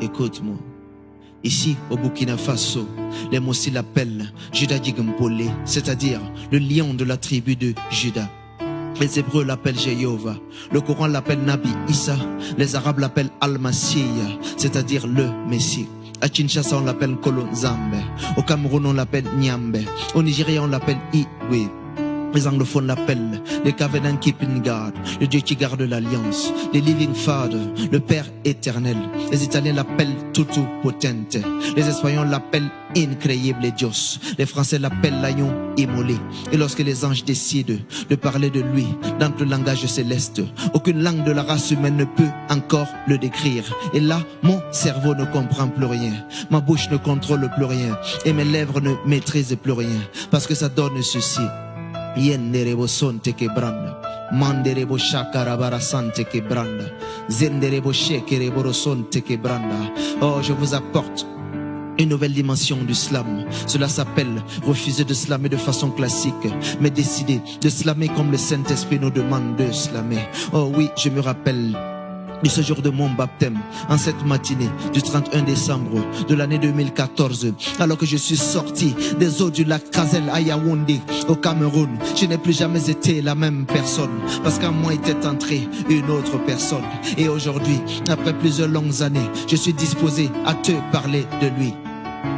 Écoute-moi. Ici, au Burkina Faso, les Mossi l'appellent Judas Djigmpolé, c'est-à-dire le lion de la tribu de Judas. Les Hébreux l'appellent Jéhovah, le Coran l'appelle Nabi Issa, les Arabes l'appellent Al-Masih, c'est-à-dire le Messie. À Kinshasa, on l'appelle Kolo Nzambe, au Cameroun, on l'appelle Nyambe, au Nigeria, on l'appelle Iwe. Les anglophones l'appellent le Covenant Keeping God, le Dieu qui garde l'alliance, le Living Father, le Père éternel. Les Italiens l'appellent Tutu Potente, les Espagnols l'appellent Increíble Dios, les Français l'appellent l'Agneau immolé. Et lorsque les anges décident de parler de lui dans le langage céleste, aucune langue de la race humaine ne peut encore le décrire. Et là, mon cerveau ne comprend plus rien, ma bouche ne contrôle plus rien, et mes lèvres ne maîtrisent plus rien, parce que ça donne ceci. Yenderebo sonte quebranda, manderebo shakarabara sante quebranda, zenderebo shekerebo sonte quebranda. Oh, je vous apporte une nouvelle dimension du slam. Cela s'appelle refuser de slammer de façon classique, mais décider de slammer comme le Saint-Esprit nous demande de slammer. Oh oui, je me rappelle de ce jour de mon baptême, en cette matinée du 31 décembre de l'année 2014, alors que je suis sorti des eaux du lac Kazel à Yaoundé, au Cameroun. Je n'ai plus jamais été la même personne, parce qu'en moi était entrée une autre personne. Et aujourd'hui, après plusieurs longues années, je suis disposé à te parler de lui.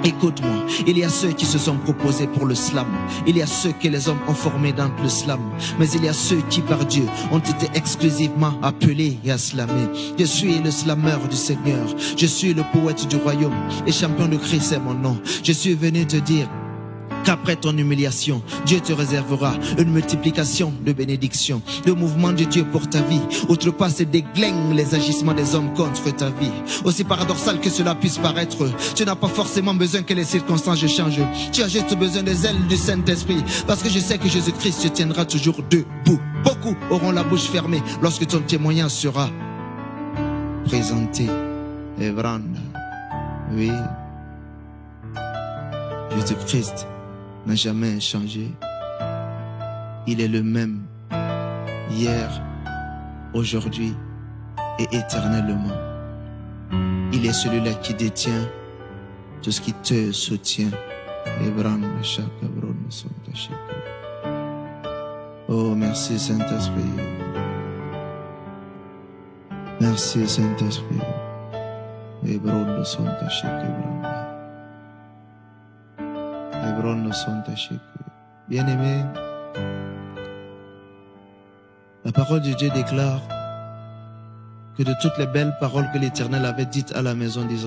Écoute-moi, il y a ceux qui se sont proposés pour le slam, il y a ceux que les hommes ont formés dans le slam, mais il y a ceux qui par Dieu ont été exclusivement appelés à slammer. Je suis le slameur du Seigneur, je suis le poète du royaume, et champion de Christ est mon nom. Je suis venu te dire qu'après ton humiliation, Dieu te réservera une multiplication de bénédictions, de mouvements de Dieu pour ta vie. Outrepasse et déglingue les agissements des hommes contre ta vie. Aussi paradoxal que cela puisse paraître, tu n'as pas forcément besoin que les circonstances changent. Tu as juste besoin des ailes du Saint-Esprit, parce que je sais que Jésus-Christ te tiendra toujours debout. Beaucoup auront la bouche fermée lorsque ton témoignage sera présenté. Evranda, oui, Jésus-Christ n'a jamais changé. Il est le même hier, aujourd'hui et éternellement. Il est celui-là qui détient tout ce qui te soutient. Oh, merci Saint-Esprit. Merci Saint-Esprit. Bien-aimé, la parole de Dieu déclare que de toutes les belles paroles que l'Éternel avait dites à la maison d'Israël,